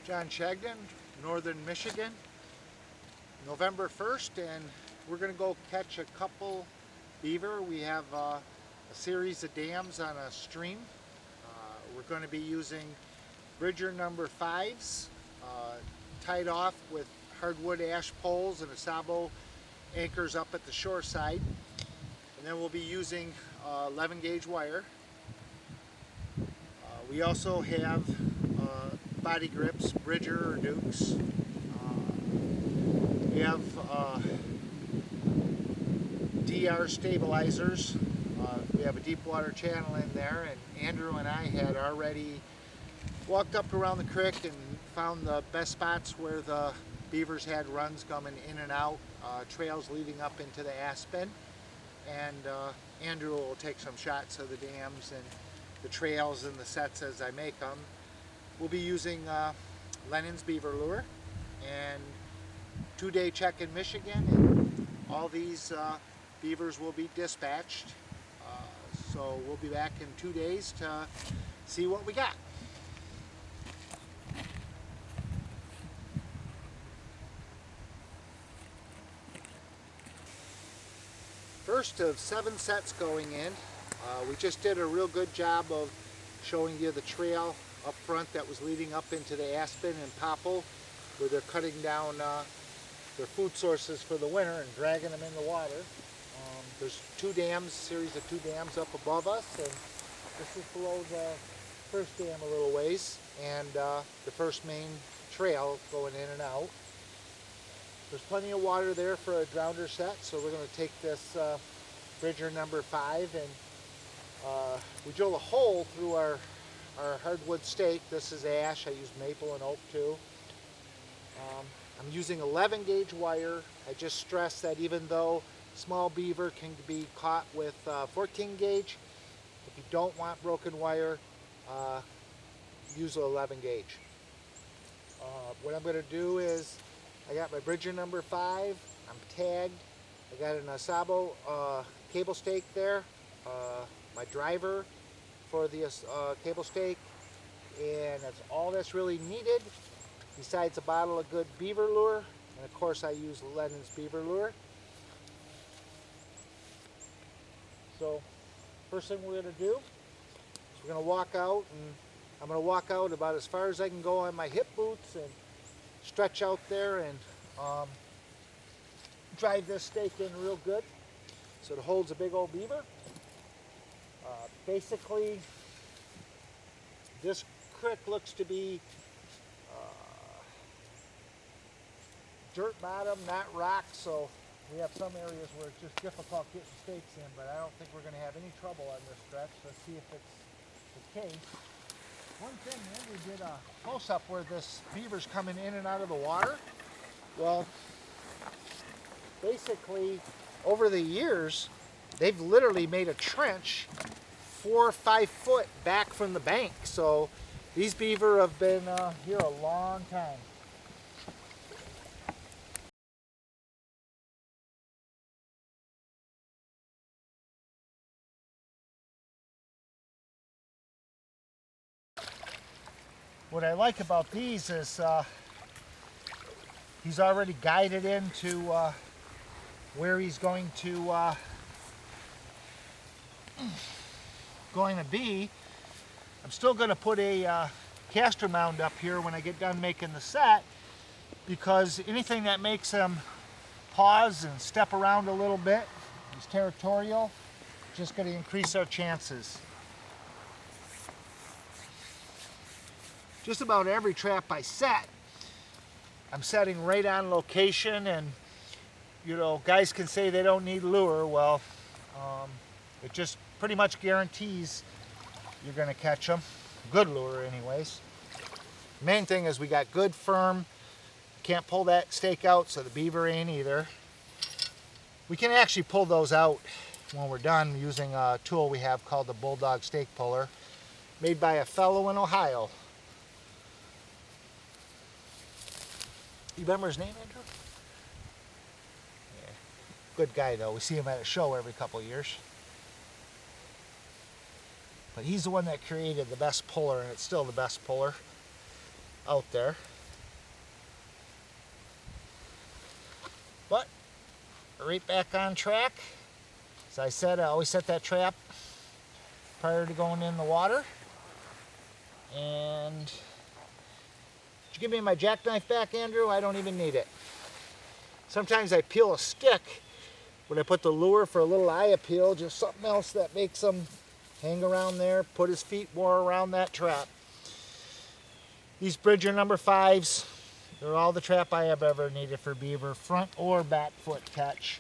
John Shagden, Northern Michigan, November 1st, and we're going to go catch a couple beaver. We have a series of dams on a stream. We're going to be using Bridger number 5s, tied off with hardwood ash poles and Asabo anchors up at the shore side. And then we'll be using 11 gauge wire. We also have body grips, Bridger or Dukes. We have DR stabilizers. We have a deep water channel in there, and Andrew and I had already walked up around the creek and found the best spots where the beavers had runs coming in and out, trails leading up into the Aspen. And Andrew will take some shots of the dams and the trails and the sets as I make them. We'll be using Lenon's beaver lure and 2-day check in Michigan, and all these beavers will be dispatched. So we'll be back in 2 days to see what we got. First of 7 sets going in. We just did a real good job of showing you the trail up front that was leading up into the Aspen and Popple, where they're cutting down their food sources for the winter and dragging them in the water. There's 2 dams, series of 2 dams up above us, and this is below the first dam a little ways, and the first main trail going in and out. There's plenty of water there for a drowner set, so we're going to take this Bridger number 5, and we drill a hole through our hardwood stake. This is ash. I use maple and oak too. I'm using 11 gauge wire. I just stress that even though small beaver can be caught with 14 gauge, if you don't want broken wire, use 11 gauge. What I'm going to do is, I got my Bridger number 5. I'm tagged. I got an Asabo cable stake there. My driver for the cable stake, and that's all that's really needed, besides a bottle of good beaver lure, and of course I use Lenon's beaver lure. So first thing we're going to do is we're going to walk out, and I'm going to walk out about as far as I can go on my hip boots and stretch out there and drive this stake in real good so it holds a big old beaver. Basically, this creek looks to be dirt bottom, not rock, so we have some areas where it's just difficult getting stakes in, but I don't think we're going to have any trouble on this stretch. Let's see if it's the case. One thing, Andrew did a close-up where this beaver's coming in and out of the water. Well, basically, over the years, they've literally made a trench 4 or 5 foot back from the bank. So these beaver have been here a long time. What I like about these is he's already guided into where he's going to be. I'm still going to put a caster mound up here when I get done making the set, because anything that makes him pause and step around a little bit, he's territorial, just going to increase our chances. Just about every trap I set, I'm setting right on location, and you know, guys can say they don't need lure. Well, it just pretty much guarantees you're going to catch them. Good lure anyways. Main thing is we got good firm, can't pull that stake out, so the beaver ain't either. We can actually pull those out when we're done using a tool we have called the Bulldog Stake Puller, made by a fellow in Ohio. You remember his name, Andrew? Yeah. Good guy though. We see him at a show every couple of years. But he's the one that created the best puller, and it's still the best puller out there. right back on track. As I said, I always set that trap prior to going in the water. And did you give me my jackknife back, Andrew? I don't even need it. Sometimes I peel a stick when I put the lure for a little eye appeal, just something else that makes them hang around there, put his feet more around that trap. These Bridger number 5s, they're all the trap I have ever needed for beaver, front or back foot catch.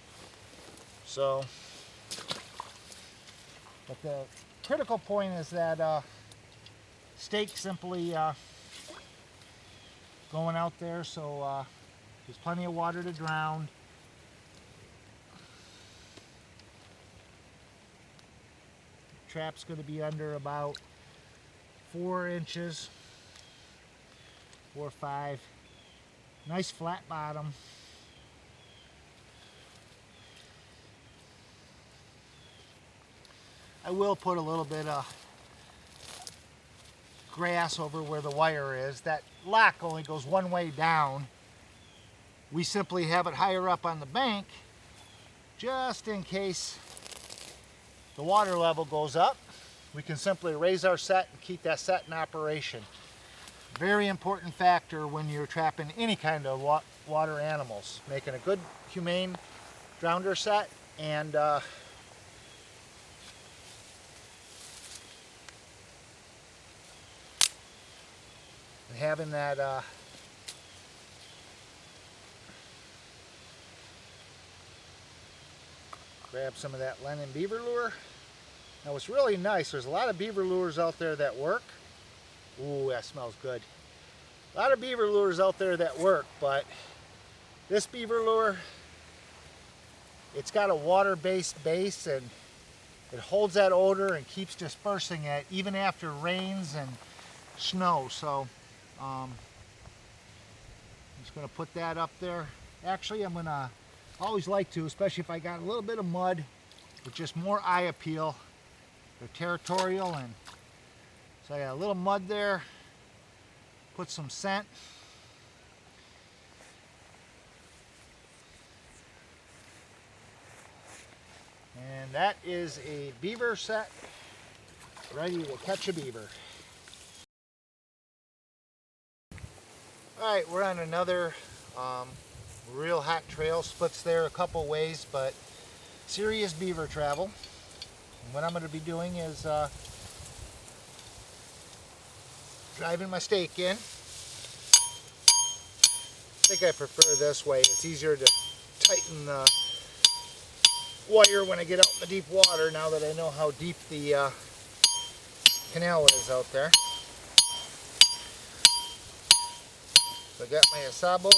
So, but the critical point is that stake simply going out there, so there's plenty of water to drown. The trap's going to be under about 4 inches, 4 or 5. Nice flat bottom. I will put a little bit of grass over where the wire is. That lock only goes one way down. We simply have it higher up on the bank just in case the water level goes up. We can simply raise our set and keep that set in operation. Very important factor when you're trapping any kind of water animals. Making a good humane grounder set and having that grab some of that Lenon beaver lure. Now what's really nice, there's a lot of beaver lures out there that work. Ooh, that smells good. A lot of beaver lures out there that work, but this beaver lure, it's got a water-based base and it holds that odor and keeps dispersing it even after rains and snow. So I'm just going to put that up there. Actually, I'm going to always like to, especially if I got a little bit of mud with just more eye appeal. They're territorial, and so I got a little mud there. Put some scent. And that is a beaver set ready to catch a beaver. Alright, we're on another real hot trail. Splits there a couple ways, but serious beaver travel. And what I'm going to be doing is driving my stake in. I think I prefer this way. It's easier to tighten the wire when I get out in the deep water now that I know how deep the canal is out there. So I got my Asabo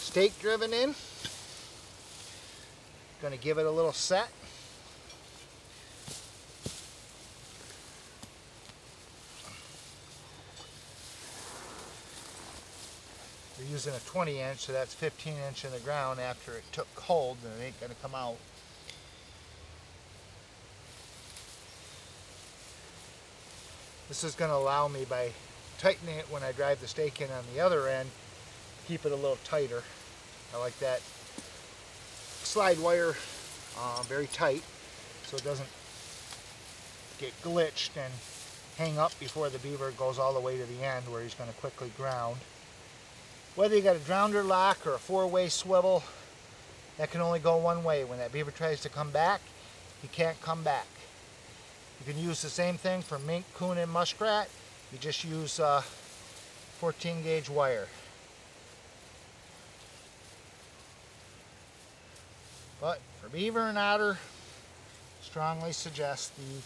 stake driven in. Going to give it a little set. We're using a 20-inch, so that's 15-inch in the ground after it took hold, and it ain't going to come out. This is going to allow me, by tightening it when I drive the stake in on the other end, keep it a little tighter. I like that slide wire very tight so it doesn't get glitched and hang up before the beaver goes all the way to the end where he's going to quickly ground. Whether you got a grounder lock or a 4-way swivel, that can only go one way. When that beaver tries to come back, he can't come back. You can use the same thing for mink, coon, and muskrat. You just use 14 gauge wire. But for beaver and otter, strongly suggest the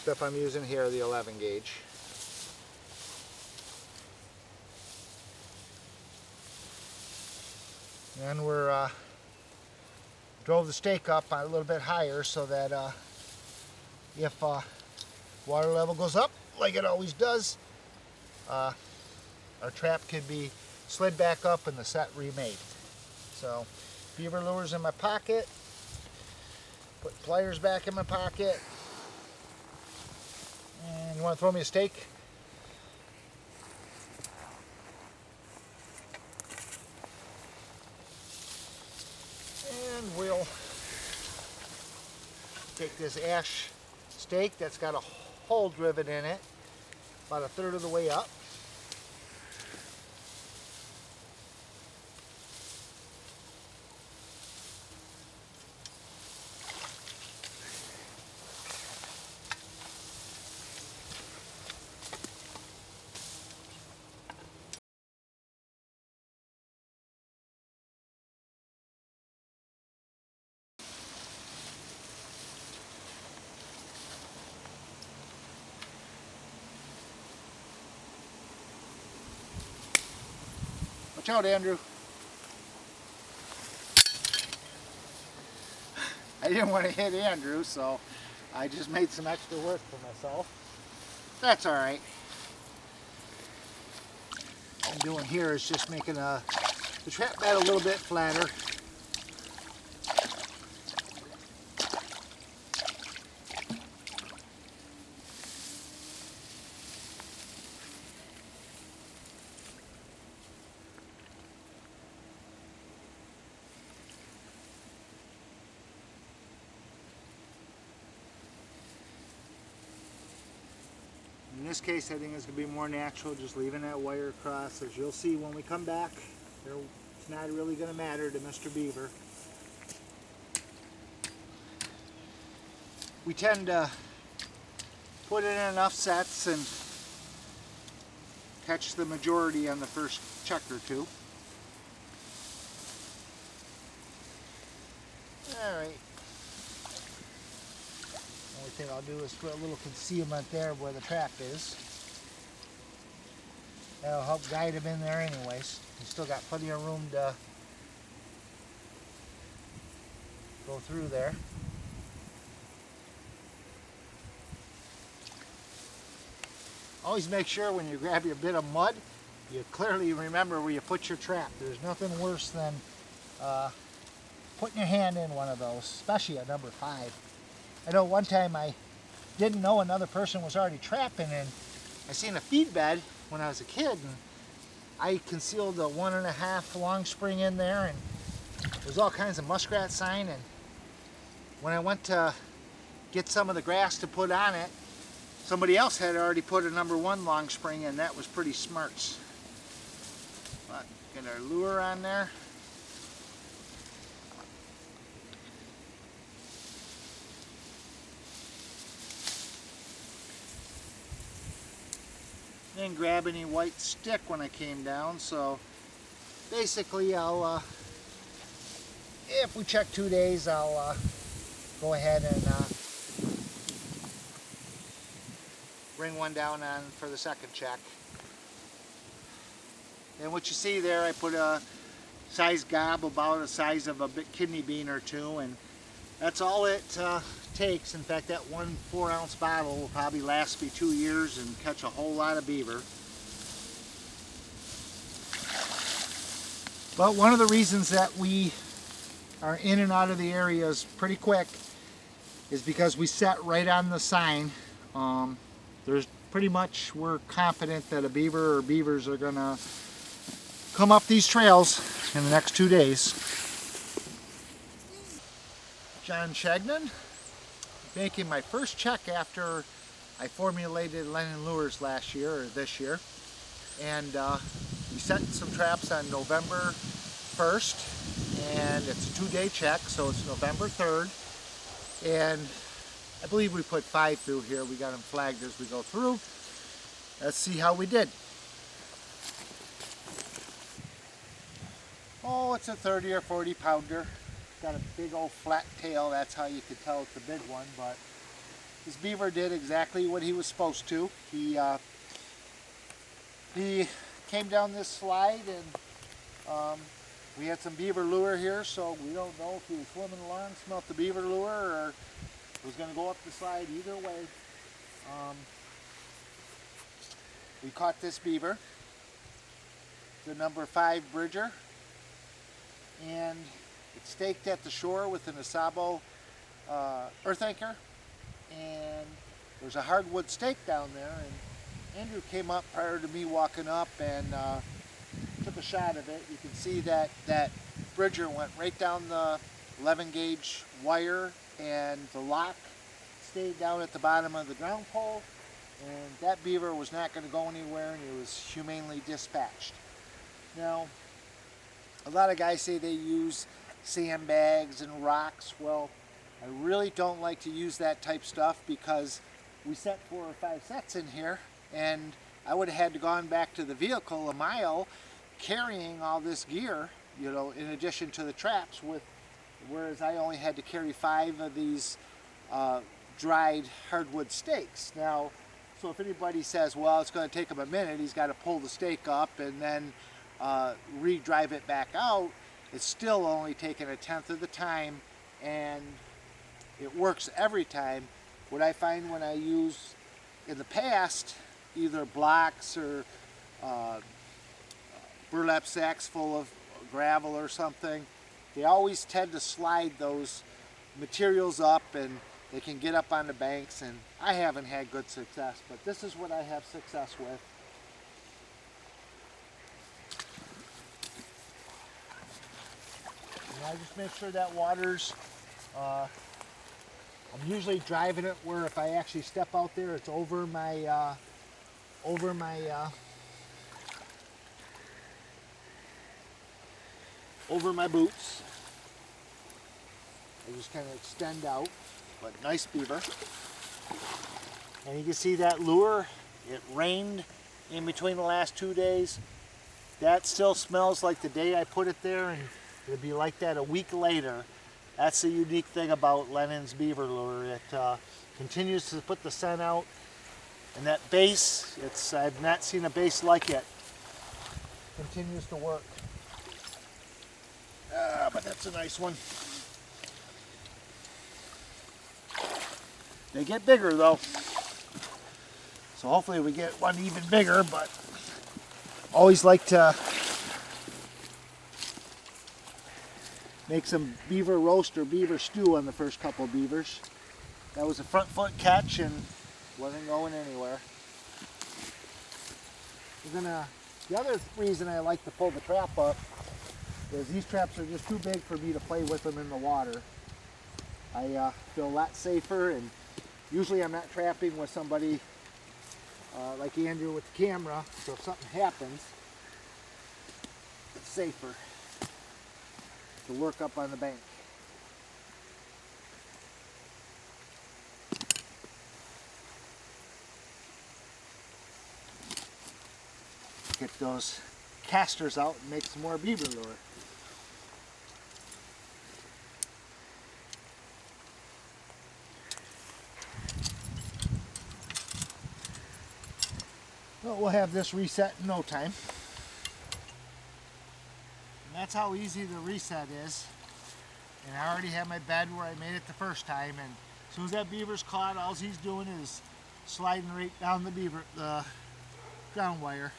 stuff I'm using here, the 11 gauge. And we're drove the stake up a little bit higher so that if water level goes up, like it always does, our trap could be slid back up and the set remade. So, beaver lures in my pocket, put pliers back in my pocket, and you want to throw me a stake? take this ash stake that's got a hole driven in it, about 1/3 of the way up. Watch out, Andrew. I didn't want to hit Andrew, so I just made some extra work for myself. That's all right. What I'm doing here is just making the trap bed a little bit flatter. In this case, I think it's going to be more natural just leaving that wire across. As you'll see when we come back, it's not really going to matter to Mr. Beaver. We tend to put in enough sets and catch the majority on the first check or two. Alright. Only thing I'll do is put a little concealment there where the trap is. That'll help guide him in there anyways. He's still got plenty of room to go through there. Always make sure when you grab your bit of mud, you clearly remember where you put your trap. There's nothing worse than putting your hand in one of those, especially at number 5. I know one time I didn't know another person was already trapping, and I seen a feed bed when I was a kid, and I concealed a 1.5 long spring in there, and there was all kinds of muskrat sign. And when I went to get some of the grass to put on it, somebody else had already put a number 1 long spring in. That was pretty smart. But get our lure on there. Didn't grab any white stick when I came down, so basically I'll, if we check 2 days, I'll go ahead and bring one down on for the second check. And what you see there, I put a size gob about the size of a kidney bean or two, and that's all it takes. In fact, that 1 4-ounce bottle will probably last me 2 years and catch a whole lot of beaver. But one of the reasons that we are in and out of the areas pretty quick is because we set right on the sign. There's pretty much, we're confident that a beaver or beavers are gonna come up these trails in the next 2 days. John Shagnon, making my first check after I formulated Lenon lures last year, or this year. And we set some traps on November 1st, and it's a 2-day check, so it's November 3rd. And I believe we put 5 through here. We got them flagged as we go through. Let's see how we did. Oh, it's a 30 or 40 pounder. Got a big old flat tail. That's how you could tell it's a big one. But this beaver did exactly what he was supposed to. He came down this slide, and we had some beaver lure here, so we don't know if he was swimming along, smelt the beaver lure, or was going to go up the slide. Either way, we caught this beaver, the number 5 Bridger, and it's staked at the shore with an Asabo earth anchor, and there's a hardwood stake down there, and Andrew came up prior to me walking up and took a shot of it. You can see that that Bridger went right down the 11 gauge wire and the lock stayed down at the bottom of the ground pole, and that beaver was not going to go anywhere, and he was humanely dispatched. Now, a lot of guys say they use sandbags and rocks. Well, I really don't like to use that type stuff because we set 4 or 5 sets in here, and I would have had to gone back to the vehicle a mile carrying all this gear, you know, in addition to the traps, whereas I only had to carry 5 of these dried hardwood stakes. Now, so if anybody says, well, it's going to take him a minute, he's got to pull the stake up and then re-drive it back out, it's still only taking 1/10 of the time, and it works every time. What I find when I use, in the past, either blocks or burlap sacks full of gravel or something, they always tend to slide those materials up and they can get up on the banks, and I haven't had good success, but this is what I have success with. And I just make sure that water's, I'm usually driving it where if I actually step out there, it's over my boots. I just kind of extend out, but nice beaver. And you can see that lure, it rained in between the last 2 days. That still smells like the day I put it there, and it'll be like that a week later. That's the unique thing about Lenon's beaver lure. It continues to put the scent out, and that base, I've not seen a base like it. Continues to work. But that's a nice one. They get bigger though, so hopefully we get one even bigger, but always like to make some beaver roast or beaver stew on the first couple of beavers. That was a front foot catch and wasn't going anywhere. The other reason I like to pull the trap up is these traps are just too big for me to play with them in the water. I feel a lot safer, and usually I'm not trapping with somebody like Andrew with the camera, so if something happens, it's safer to work up on the bank. Get those casters out and make some more beaver lure. Well, we'll have this reset in no time. And that's how easy the reset is. And I already have my bed where I made it the first time, and as soon as that beaver's caught, all he's doing is sliding right down the ground wire.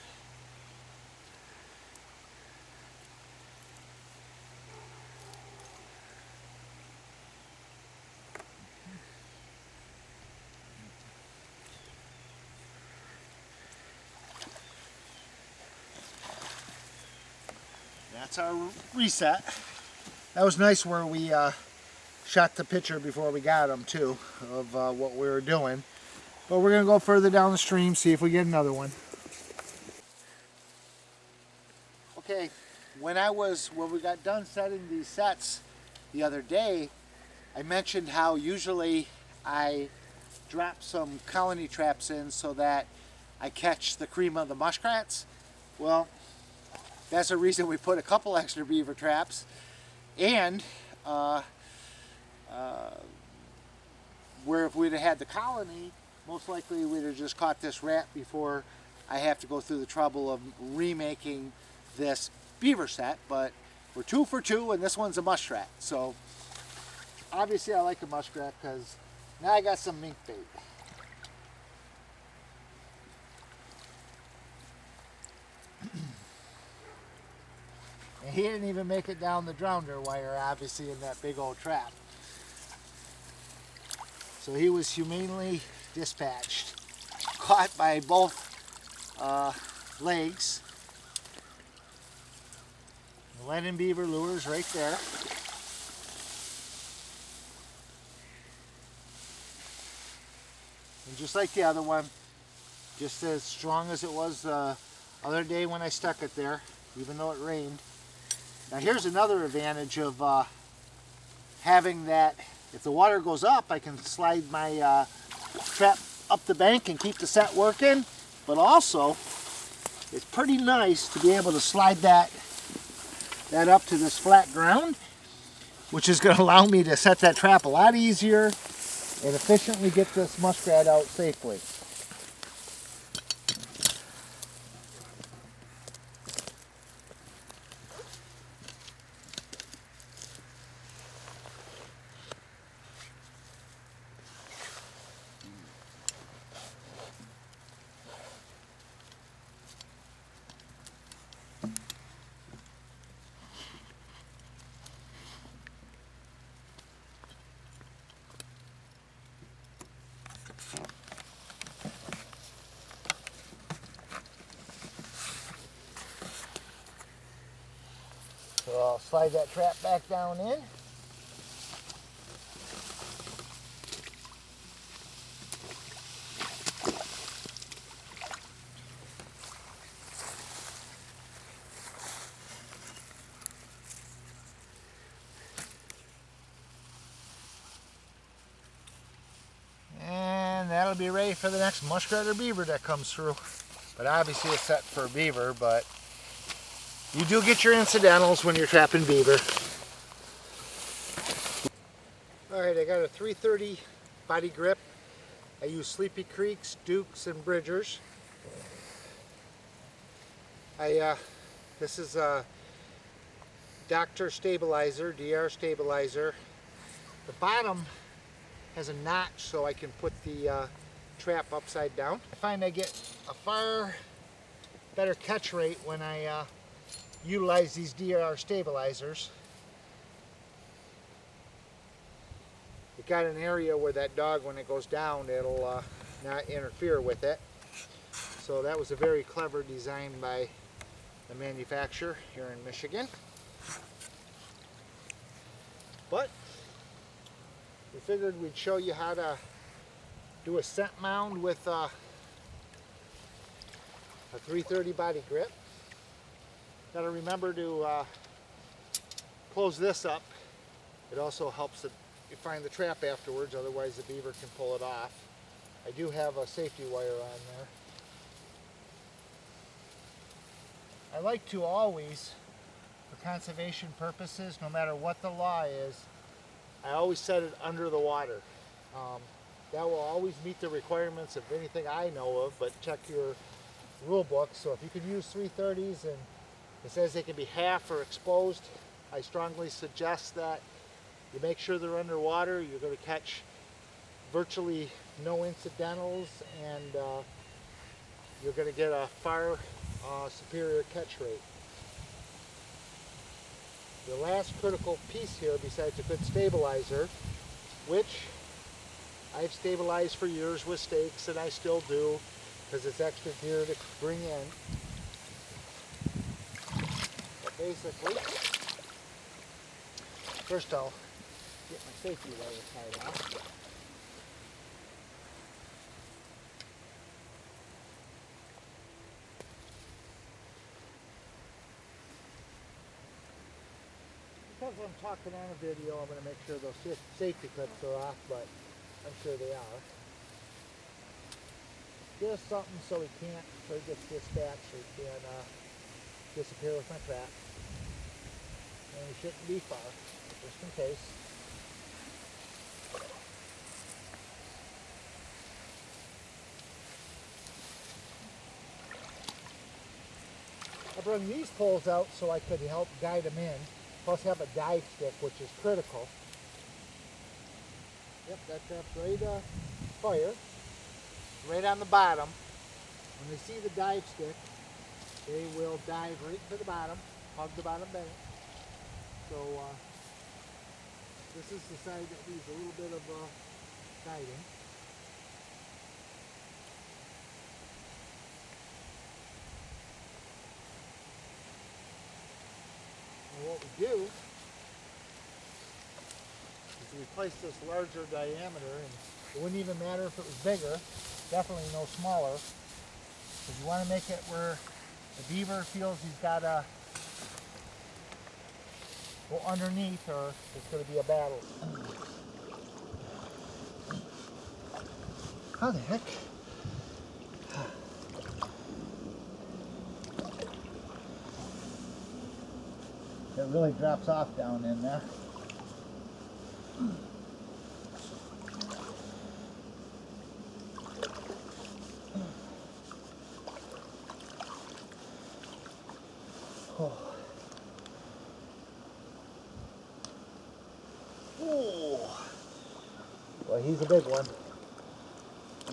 That's our reset. That was nice where we shot the picture before we got them too of what we were doing. But we're gonna go further down the stream, see if we get another one. Okay, when we got done setting these sets the other day, I mentioned how usually I drop some colony traps in so that I catch the cream of the muskrats. Well, that's the reason we put a couple extra beaver traps, and where if we'd have had the colony, most likely we'd have just caught this rat before I have to go through the trouble of remaking this beaver set. But we're 2 for 2, and this one's a muskrat. So obviously I like a muskrat because now I got some mink bait. And he didn't even make it down the drowner wire, obviously, in that big old trap. So he was humanely dispatched, caught by both legs. The Lenon beaver lures right there. And just like the other one, just as strong as it was the other day when I stuck it there, even though it rained. Now here's another advantage of having that, if the water goes up, I can slide my trap up the bank and keep the set working, but also it's pretty nice to be able to slide that up to this flat ground, which is going to allow me to set that trap a lot easier and efficiently get this muskrat out safely. So I'll slide that trap back down in. And that'll be ready for the next muskrat or beaver that comes through. But obviously it's set for a beaver, but you do get your incidentals when you're trapping beaver. Alright, I got a 330 body grip. I use Sleepy Creeks, Dukes, and Bridgers. This is a Dr. stabilizer, DR stabilizer. The bottom has a notch so I can put the trap upside down. I find I get a far better catch rate when I utilize these DR stabilizers. It got an area where that dog, when it goes down, it'll not interfere with it. So that was a very clever design by the manufacturer here in Michigan. But we figured we'd show you how to do a scent mound with a 330 body grip. Got to remember to close this up. It also helps that you find the trap afterwards, otherwise the beaver can pull it off. I do have a safety wire on there. I like to always, for conservation purposes, no matter what the law is, I always set it under the water. That will always meet the requirements of anything I know of, but check your rule book. So if you can use 330s and it says they can be half or exposed, I strongly suggest that you make sure they're underwater. You're going to catch virtually no incidentals, and you're going to get a far superior catch rate. The last critical piece here, besides a good stabilizer, which I've stabilized for years with stakes, and I still do because it's extra gear to bring in. But basically, first I'll get my safety wire tied off. Because I'm talking on a video, I'm going to make sure those safety clips are off, but I'm sure they are. Just something so he gets dispatched, so he can't disappear with my trap. And he shouldn't be far, just in case. I bring these poles out so I could help guide them in. Plus have a dive stick, which is critical. Yep, that trap's ready to fire. Right on the bottom. When they see the dive stick, they will dive right to the bottom, hug the bottom bank. So this is the side that needs a little bit of guiding. And what we do is we place this larger diameter and It wouldn't even matter if it was bigger, definitely no smaller. Because you want to make it where the beaver feels he's got to go underneath or it's going to be a battle. How the heck? It really drops off down in there. Oh. Oh. Well, he's a big one.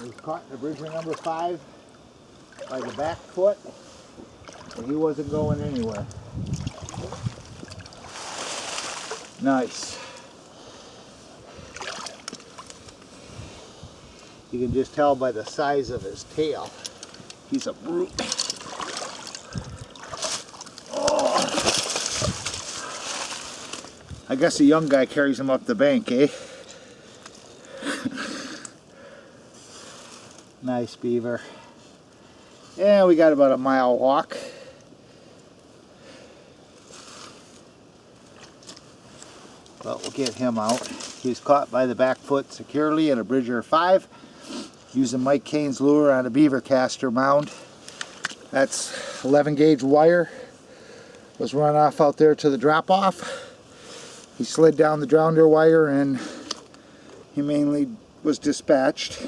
He's caught in the bridger number 5 by the back foot, and he wasn't going anywhere. Nice. You can just tell by the size of his tail. He's a brute. Oh. I guess a young guy carries him up the bank, eh? Nice beaver. Yeah, we got about a mile walk. But we'll get him out. He's caught by the back foot securely in a bridger 5 using Mike Kane's lure on a beaver caster mound. That's 11 gauge wire. Was run off out there to the drop off. He slid down the grounder wire and humanely was dispatched.